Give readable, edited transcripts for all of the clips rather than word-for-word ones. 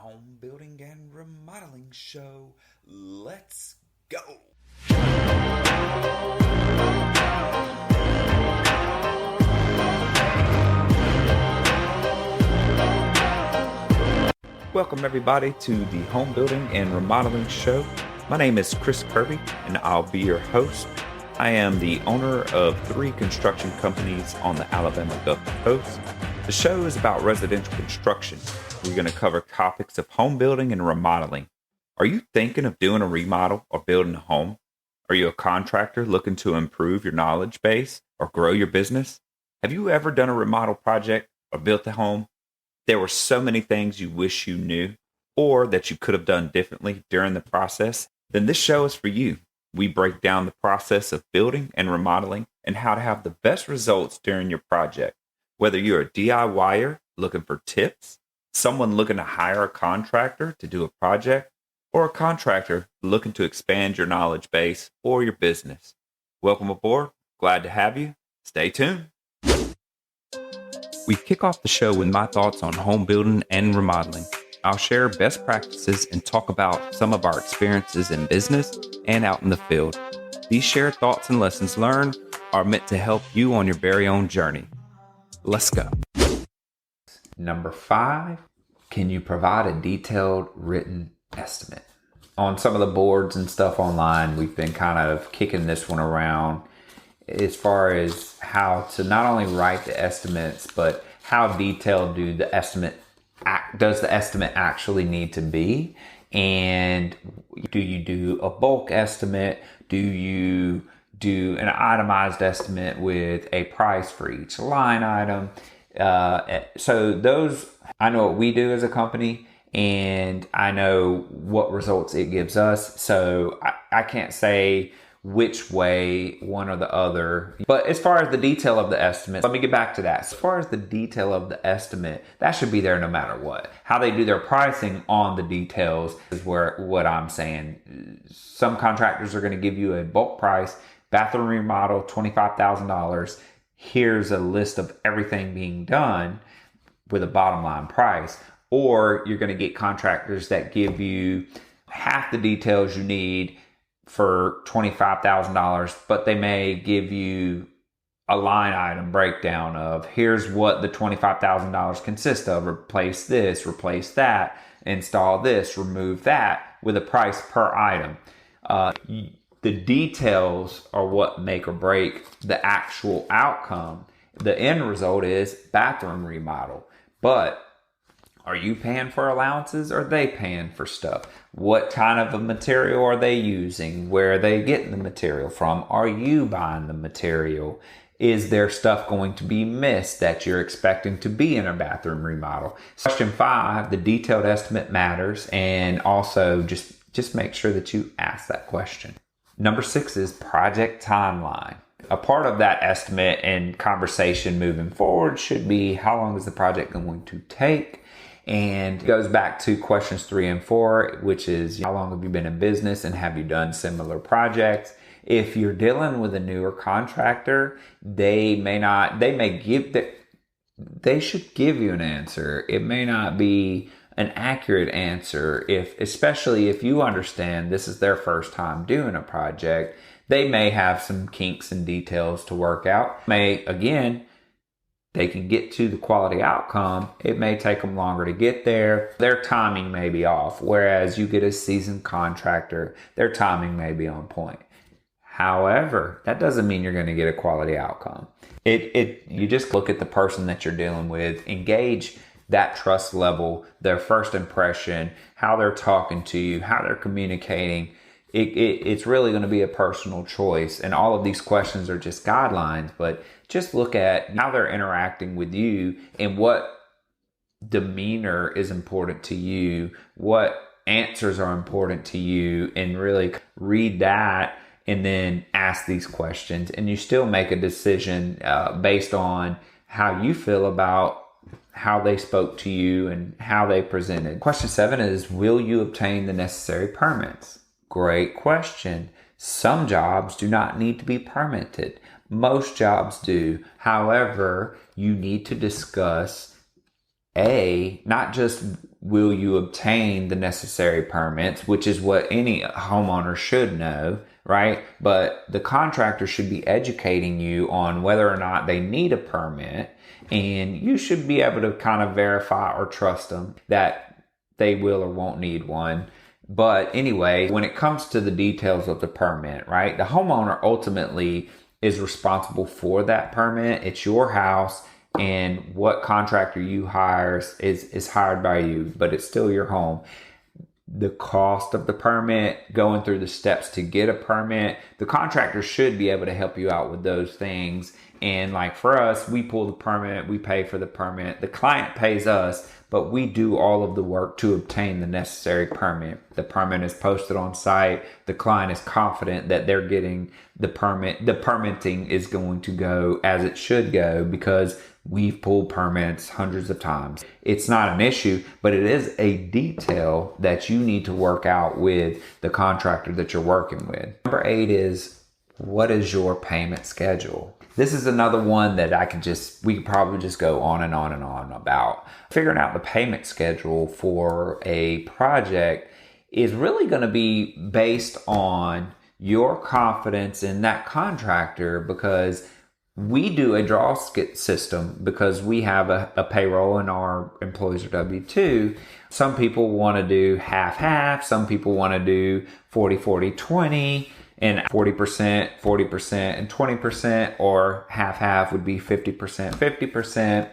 home building and remodeling show. Let's go. Welcome everybody to the home building and remodeling show. My name is Chris Kirby and I'll be your host. I am the owner of 3 construction companies on the Alabama Gulf Coast. The show is about residential construction. We're going to cover topics of home building and remodeling. Are you thinking of doing a remodel or building a home? Are you a contractor looking to improve your knowledge base or grow your business? Have you ever done a remodel project or built a home? There were so many things you wish you knew or that you could have done differently during the process. Then this show is for you. We break down the process of building and remodeling and how to have the best results during your project. Whether you're a DIYer looking for tips, someone looking to hire a contractor to do a project, or a contractor looking to expand your knowledge base or your business. Welcome aboard. Glad to have you. Stay tuned. We kick off the show with my thoughts on home building and remodeling. I'll share best practices and talk about some of our experiences in business and out in the field. These shared thoughts and lessons learned are meant to help you on your very own journey. Let's go. Number 5, can you provide a detailed written estimate? On some of the boards and stuff online, we've been kind of kicking this one around as far as how to not only write the estimates, but how detailed does the estimate actually need to be? And do you do a bulk estimate? Do you do an itemized estimate with a price for each line item? So those, I know what we do as a company and I know what results it gives us. So I can't say which way one or the other. But as far as the detail of the estimate, let me get back to that. As far as the detail of the estimate, that should be there no matter what. How they do their pricing on the details is what I'm saying. Some contractors are going to give you a bulk price, bathroom remodel, $25,000. Here's a list of everything being done with a bottom line price. Or you're going to get contractors that give you half the details you need for $25,000, but they may give you a line item breakdown of here's what the $25,000 consists of. Replace this, replace that, install this, remove that with a price per item. The details are what make or break the actual outcome. The end result is bathroom remodel. But are you paying for allowances? Or are they paying for stuff? What kind of a material are they using? Where are they getting the material from? Are you buying the material? Is there stuff going to be missed that you're expecting to be in a bathroom remodel? Question 5, the detailed estimate matters. And also just make sure that you ask that question. Number 6 is project timeline. A part of that estimate and conversation moving forward should be how long is the project going to take? And it goes back to questions 3 and 4, which is how long have you been in business and have you done similar projects? If you're dealing with a newer contractor, they should give you an answer. It may not be an accurate answer, especially if you understand this is their first time doing a project. They may have some kinks and details to work out. They can get to the quality outcome. It may take them longer to get there. Their timing may be off. Whereas you get a seasoned contractor, their timing may be on point. However, that doesn't mean you're going to get a quality outcome. You just look at the person that you're dealing with, engage that trust level, their first impression, how they're talking to you, how they're communicating. It's really going to be a personal choice. And all of these questions are just guidelines, but just look at how they're interacting with you and what demeanor is important to you, what answers are important to you, and really read that and then ask these questions. And you still make a decision based on how you feel about how they spoke to you and how they presented. Question 7 is, will you obtain the necessary permits? Great question. Some jobs do not need to be permitted. Most jobs do. However, you need to discuss not just will you obtain the necessary permits, which is what any homeowner should know, right? But the contractor should be educating you on whether or not they need a permit, and you should be able to kind of verify or trust them that they will or won't need one. But anyway, when it comes to the details of the permit, right, the homeowner ultimately is responsible for that permit. It's your house, and what contractor you hire is hired by you, but it's still your home. The cost of the permit, going through the steps to get a permit, the contractor should be able to help you out with those things. And like for us, we pull the permit, we pay for the permit, the client pays us, but we do all of the work to obtain the necessary permit. The permit is posted on site. The client is confident that they're getting the permit. The permitting is going to go as it should go because we've pulled permits hundreds of times. It's not an issue, but it is a detail that you need to work out with the contractor that you're working with. Number 8 is, what is your payment schedule? This is another one that we could probably just go on and on and on about. Figuring out the payment schedule for a project is really going to be based on your confidence in that contractor, because we do a draw system because we have a payroll and our employees are W-2. Some people want to do half-half. Some people want to do 40-40-20. And 40%, 40%, and 20%, or half-half would be 50%, 50%.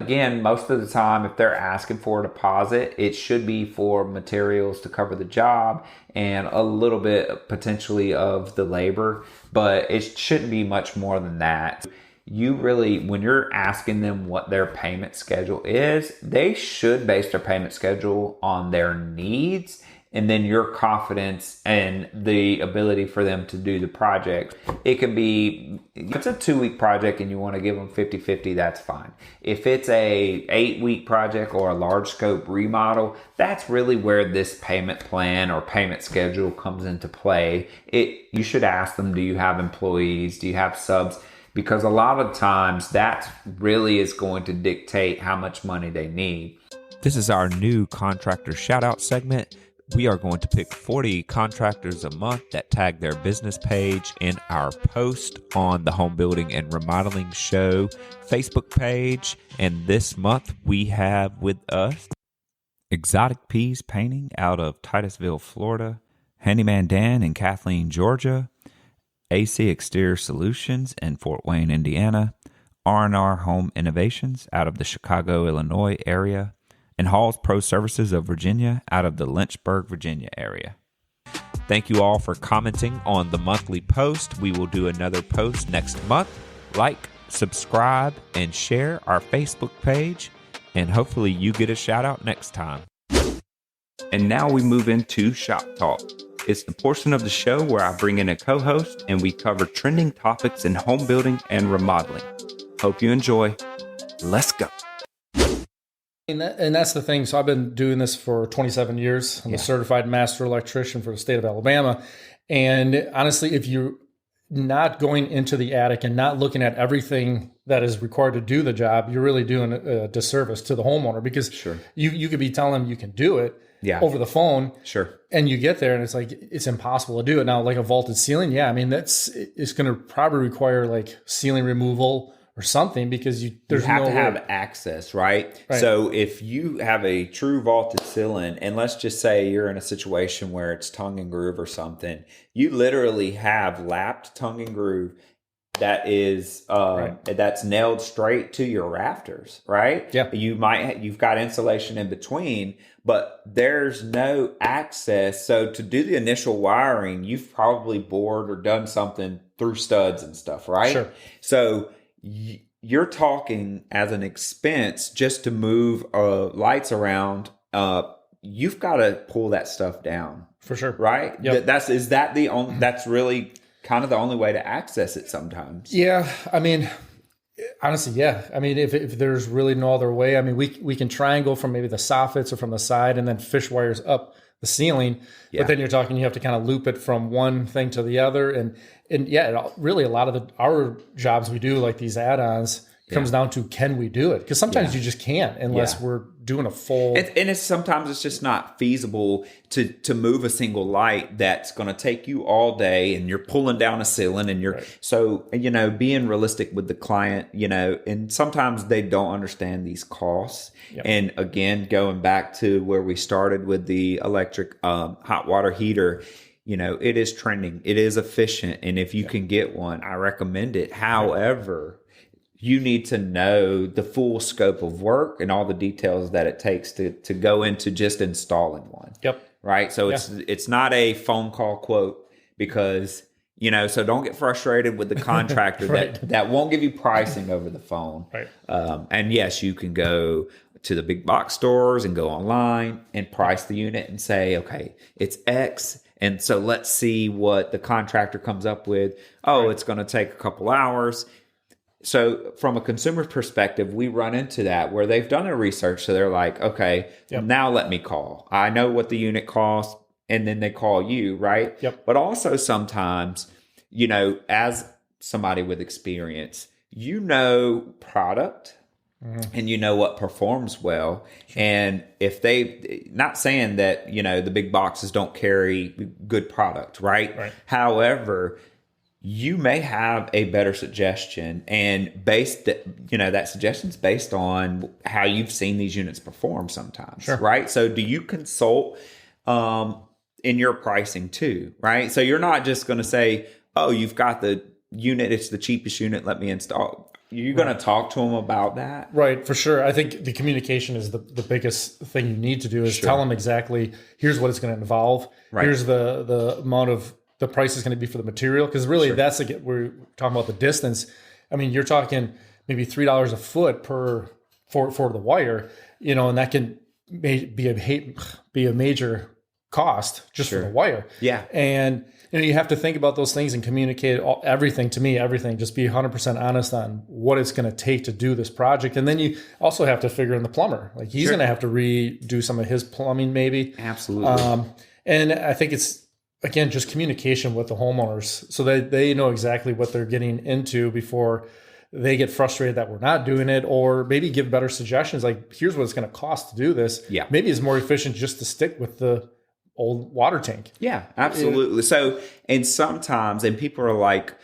Again, most of the time, if they're asking for a deposit, it should be for materials to cover the job and a little bit potentially of the labor, but it shouldn't be much more than that. You really, when you're asking them what their payment schedule is, they should base their payment schedule on their needs and then your confidence and the ability for them to do the project. It can be, if it's a 2-week project and you want to give them 50-50, that's fine. If it's a 8-week project or a large scope remodel, that's really where this payment plan or payment schedule comes into play. You should ask them, do you have employees? Do you have subs? Because a lot of times that really is going to dictate how much money they need. This is our new contractor shout out segment. We are going to pick 40 contractors a month that tag their business page in our post on the Homebuilding and Remodeling Show Facebook page. And this month we have with us Exotic Peas Painting out of Titusville, Florida, Handyman Dan in Kathleen, Georgia, AC Exterior Solutions in Fort Wayne, Indiana, R&R Home Innovations out of the Chicago, Illinois area, and Hall's Pro Services of Virginia out of the Lynchburg, Virginia area. Thank you all for commenting on the monthly post. We will do another post next month. Like, subscribe, and share our Facebook page, and hopefully you get a shout out next time. And now we move into Shop Talk. It's the portion of the show where I bring in a co-host and we cover trending topics in home building and remodeling. Hope you enjoy. Let's go. And that's the thing. So I've been doing this for 27 years. I'm a certified master electrician for the state of Alabama. And honestly, if you're not going into the attic and not looking at everything that is required to do the job, you're really doing a disservice to the homeowner, because you could be telling them you can do it over the phone. And you get there and it's like, it's impossible to do it. Now, like a vaulted ceiling, it's going to probably require like ceiling removal or something, because you have to have access, right? So if you have a true vaulted ceiling, and let's just say you're in a situation where it's tongue and groove or something, you literally have lapped tongue and groove that is that's nailed straight to your rafters, right? You've got insulation in between, but there's no access. So to do the initial wiring, you've probably bored or done something through studs and stuff, right? So you're talking as an expense just to move lights around. You've got to pull that stuff down for sure, right? That's really kind of the only way to access it sometimes. I mean, honestly, I mean, if there's really no other way, I mean, we can try and go from maybe the soffits or from the side and then fish wires up the ceiling, but then you're talking, you have to kind of loop it from one thing to the other. And really a lot of our jobs we do, like these add-ons, comes down to, can we do it? Because sometimes you just can't unless we're doing a full. And it's sometimes it's just not feasible to move a single light that's going to take you all day, and you're pulling down a ceiling, and you're so being realistic with the client, and sometimes they don't understand these costs. Yep. And again, going back to where we started with the electric hot water heater. It is trending. It is efficient. And if you can get one, I recommend it. However, you need to know the full scope of work and all the details that it takes to go into just installing one. Yep. Right. So it's not a phone call quote because, so don't get frustrated with the contractor that won't give you pricing over the phone. Right. And yes, you can go to the big box stores and go online and price the unit and say, okay, it's X. And so let's see what the contractor comes up with. It's going to take a couple hours. So from a consumer perspective, we run into that where they've done their research. So they're like, okay, now let me call. I know what the unit costs. And then they call you, right? Yep. But also sometimes, as somebody with experience, product. And what performs well. Sure. And if not saying that, the big boxes don't carry good product, right? However, you may have a better suggestion and that suggestion's based on how you've seen these units perform sometimes, right? So do you consult in your pricing too, right? So you're not just going to say, you've got the unit, it's the cheapest unit, let me install. You're going to talk to them about that? Right, for sure. I think the communication is the biggest thing you need to do is tell them exactly, here's what it's going to involve. Right. Here's the amount of the price is going to be for the material. Because really that's we're talking about the distance. I mean, you're talking maybe $3 a foot for the wire, and that can be a major cost just for the wire. Yeah. And you have to think about those things and communicate everything. Just be 100% honest on what it's going to take to do this project. And then you also have to figure in the plumber. Like he's going to have to redo some of his plumbing maybe. Absolutely. And I think it's, again, just communication with the homeowners so that they know exactly what they're getting into before they get frustrated that we're not doing it, or maybe give better suggestions. Like, here's what it's going to cost to do this. Yeah. Maybe it's more efficient just to stick with the old water tank. Yeah, absolutely. So, and sometimes, and people are like,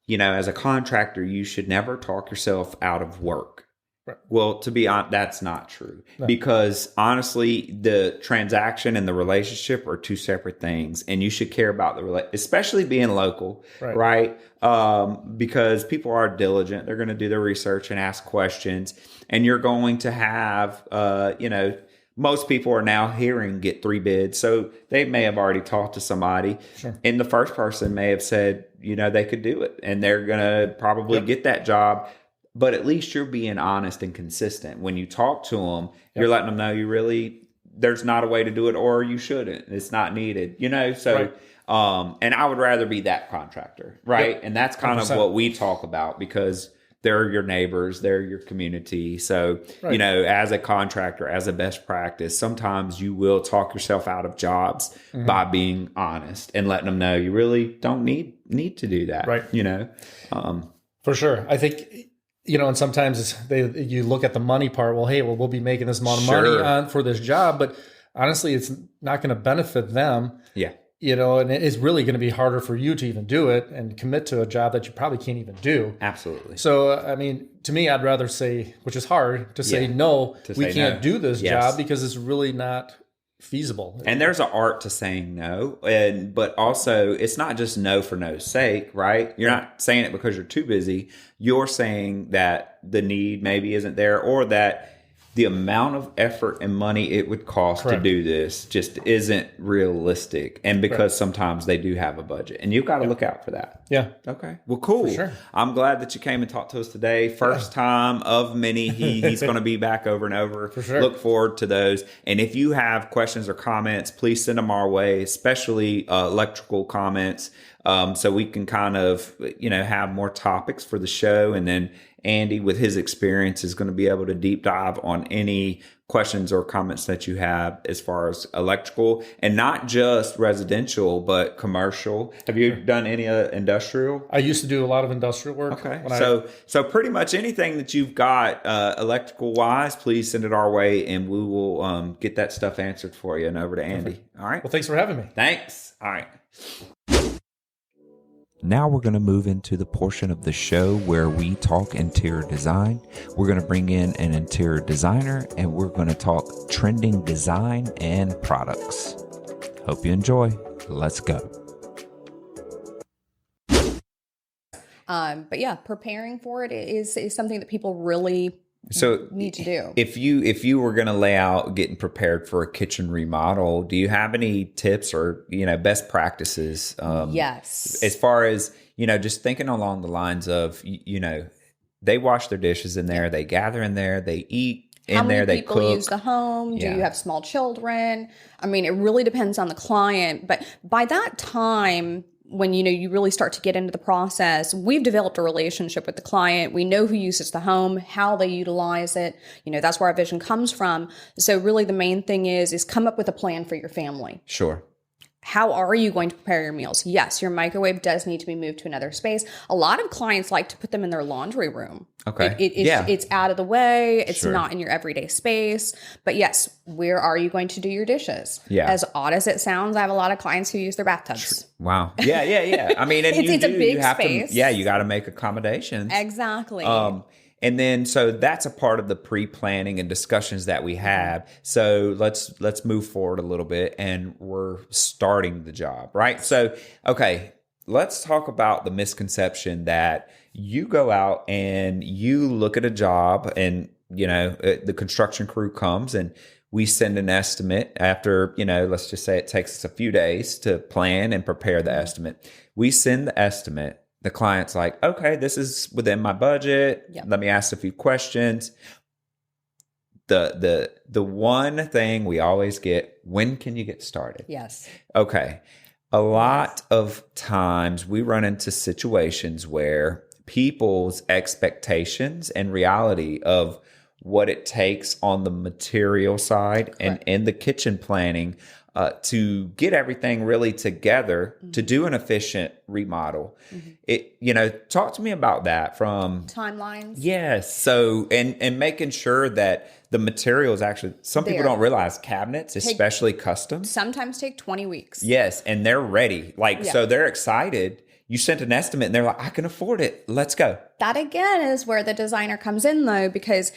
as a contractor, you should never talk yourself out of work. Right. Well, to be honest, that's not true. No. Because honestly, the transaction and the relationship are two separate things, and you should care about especially being local, right? Because people are diligent. They're going to do their research and ask questions, and you're going to have, most people are now hearing get 3 bids. So they may have already talked to somebody and the first person may have said, they could do it and they're going to probably get that job. But at least you're being honest and consistent. When you talk to them, you're letting them know there's not a way to do it or you shouldn't. It's not needed, So, and I would rather be that contractor, right? Yep. And that's kind 100%. Of what we talk about because they're your neighbors, they're your community. So, as a contractor, as a best practice, sometimes you will talk yourself out of jobs by being honest and letting them know you really don't need to do that. Right. For sure. I think, and sometimes you look at the money part. Well, we'll be making this amount of money for this job, but honestly, it's not going to benefit them. Yeah. And it's really going to be harder for you to even do it and commit to a job that you probably can't even do. Absolutely. So, to me, I'd rather say, which is hard, to say no, we can't do this job because it's really not feasible. And there's an art to saying no, but also it's not just no for no's sake, right? You're not saying it because you're too busy. You're saying that the need maybe isn't there or that the amount of effort and money it would cost to do this just isn't realistic. And because sometimes they do have a budget and you've got to look out for that. Yeah. Okay. Well, cool. For sure. I'm glad that you came and talked to us today. First time of many. He's going to be back over and over. For sure. Look forward to those. And if you have questions or comments, please send them our way, especially electrical comments. So we can kind of, have more topics for the show and then Andy, with his experience, is going to be able to deep dive on any questions or comments that you have as far as electrical, and not just residential, but commercial. Have you done any industrial? I used to do a lot of industrial work. Okay. So pretty much anything that you've got electrical wise, please send it our way and we will get that stuff answered for you and over to Andy. Perfect. All right. Well, thanks for having me. Thanks. All right. Now we're going to move into the portion of the show where we talk interior design. We're going to bring in an interior designer and we're going to talk trending design and products. Hope you enjoy. Let's go. But yeah, preparing for it is something that people really need to do. If you were going to lay out getting prepared for a kitchen remodel, do you have any tips or best practices? Yes. As far as just thinking along the lines of they wash their dishes in there, they gather in there, they eat in there, they cook. How many people use the home? Do you have small children? I mean, it really depends on the client. But by that time, when you really start to get into the process, we've developed a relationship with the client. We know who uses the home, how they utilize it. That's where our vision comes from. So really the main thing is come up with a plan for your family. Sure. How are you going to prepare your meals? Yes, your microwave does need to be moved to another space. A lot of clients like to put them in their laundry room. Okay. It's out of the way. It's Sure. not in your everyday space. But yes, where are you going to do your dishes? Yeah. As odd as it sounds, I have a lot of clients who use their bathtubs. Wow. Yeah. I mean, and It's a big space. You got to make accommodations. Exactly. And then, so that's a part of the pre-planning and discussions that we have. So let's move forward a little bit, and we're starting the job, right? So, okay, let's talk about the misconception that you go out and you look at a job, and the construction crew comes and we send an estimate after, let's just say it takes us a few days to plan and prepare the estimate. We send the estimate. The client's like, okay, this is within my budget. Yep. Let me ask a few questions. The one thing we always get, when can you get started? Yes. Okay. A lot of times we run into situations where people's expectations and reality of what it takes on the material side and in the kitchen planning to get everything really together to do an efficient remodel. Talk to me about that from Timelines. Yes. So, and making sure that the materials actually, some people don't realize cabinets, especially custom, sometimes take 20 weeks. Yes. And they're ready. So they're excited. You sent an estimate and they're like, I can afford it. Let's go. That again is where the designer comes in though, because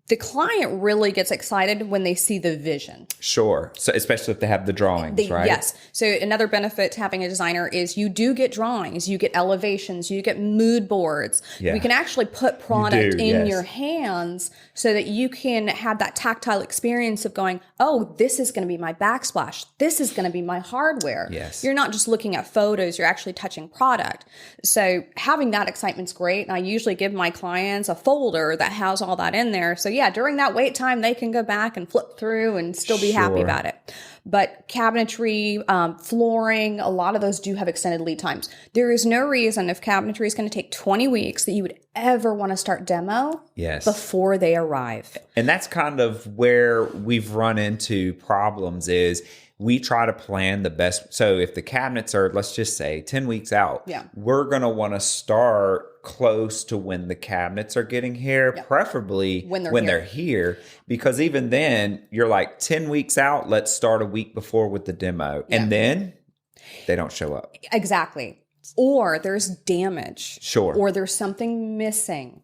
the client really gets excited when they see the vision. Sure. So especially if they have the drawings, right? Yes. So another benefit to having a designer is you do get drawings, you get elevations, you get mood boards. Yeah. We can actually put product in your hands so that you can have that tactile experience of going, oh, this is going to be my backsplash. This is going to be my hardware. Yes. You're not just looking at photos, you're actually touching product. So having that excitement's great. And I usually give my clients a folder that has all that in there. So yeah, during that wait time, they can go back and flip through and still be happy about it. But cabinetry, flooring, a lot of those do have extended lead times. There is no reason if cabinetry is going to take 20 weeks that you would ever want to start demo before they arrive. And that's kind of where we've run into problems is we try to plan the best. So if the cabinets are, let's just say 10 weeks out, we're going to want to start close to when the cabinets are getting here, preferably when they're here, because even then you're like 10 weeks out, let's start a week before with the demo. And then they don't show up. Exactly. Or there's damage. Sure. Or there's something missing.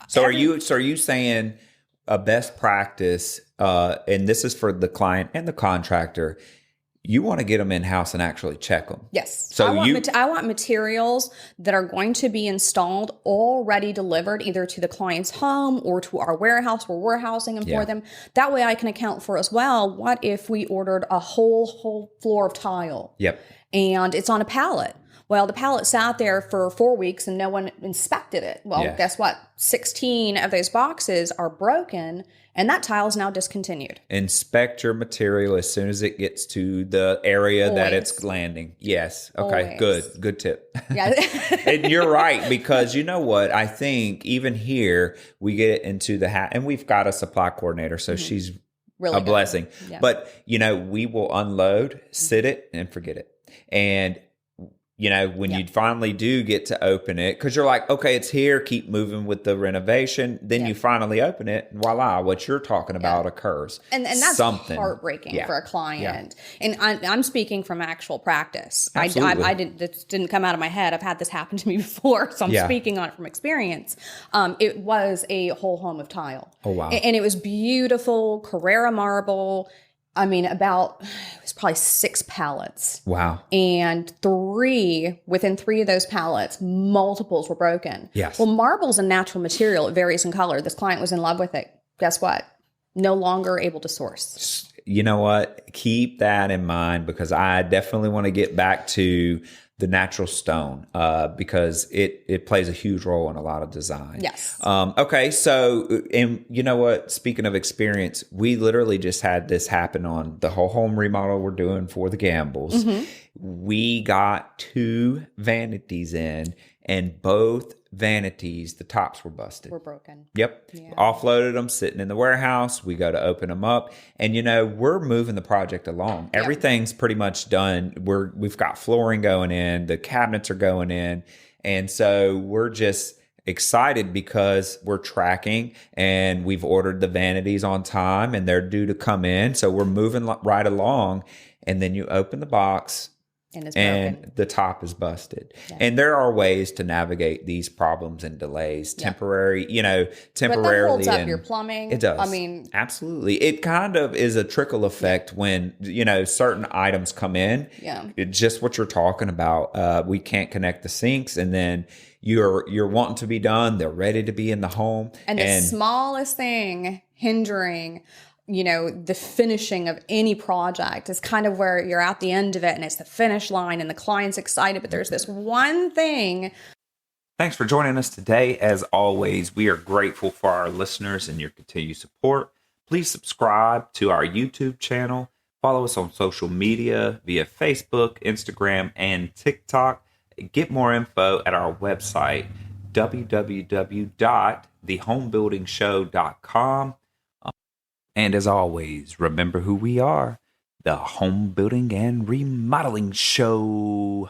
So are you saying a best practice, and this is for the client and the contractor, you want to get them in-house and actually check them. Yes. So I want materials that are going to be installed already delivered either to the client's home or to our warehouse where we're housing them for them. That way I can account for as well, what if we ordered a whole floor of tile? Yep. And it's on a pallet. Well, the pallet sat there for 4 weeks and no one inspected it. Well, Yes. guess what? 16 of those boxes are broken, and that tile is now discontinued. Inspect your material as soon as it gets to the area that it's Always. landing. Yes. Okay. Always. Good tip. Yeah. And you're right, because you know what? I think even here we get into the and we've got a supply coordinator, so she's Really a good. blessing. Yeah. But, we will unload, sit it, and forget it. And, when you finally do get to open it, because you're like, okay, it's here, keep moving with the renovation. Then you finally open it, and voila, what you're talking about occurs. And that's something heartbreaking for a client. And I'm speaking from actual practice. Absolutely. I didn't, this didn't come out of my head. I've had this happen to me before, so I'm speaking on it from experience. It was a whole home of tile. Oh, wow. And it was beautiful, Carrara marble. I mean, it was probably 6 pallets. Wow. And within 3 of those pallets, multiples were broken. Yes. Well, marble's a natural material. It varies in color. This client was in love with it. Guess what? No longer able to source. You know what? Keep that in mind, because I definitely want to get back to the natural stone, because it plays a huge role in a lot of design. Yes. Okay. So, and you know what? Speaking of experience, we literally just had this happen on the whole home remodel we're doing for the Gambles. Mm-hmm. We got 2 vanities in, and both vanities, the tops were busted. We're broken. Yep. Yeah. Offloaded them, sitting in the warehouse. We go to open them up, and we're moving the project along. Everything's pretty much done. We've got flooring going in, the cabinets are going in, and so we're just excited because we're tracking, and we've ordered the vanities on time, and they're due to come in. So we're moving right along, and then you open the box. And it's broken. And the top is busted. Yeah. And there are ways to navigate these problems and delays, temporarily. But that holds up your plumbing. It does. I mean, absolutely. It kind of is a trickle effect when, certain items come in. Yeah. It's just what you're talking about. We can't connect the sinks, and then you're wanting to be done. They're ready to be in the home. And the smallest thing hindering the finishing of any project is kind of where you're at the end of it, and it's the finish line and the client's excited, but there's this one thing. Thanks for joining us today. As always, we are grateful for our listeners and your continued support. Please subscribe to our YouTube channel. Follow us on social media via Facebook, Instagram, and TikTok. Get more info at our website, www.thehomebuildingshow.com. And as always, remember who we are, the Home Building and Remodeling Show.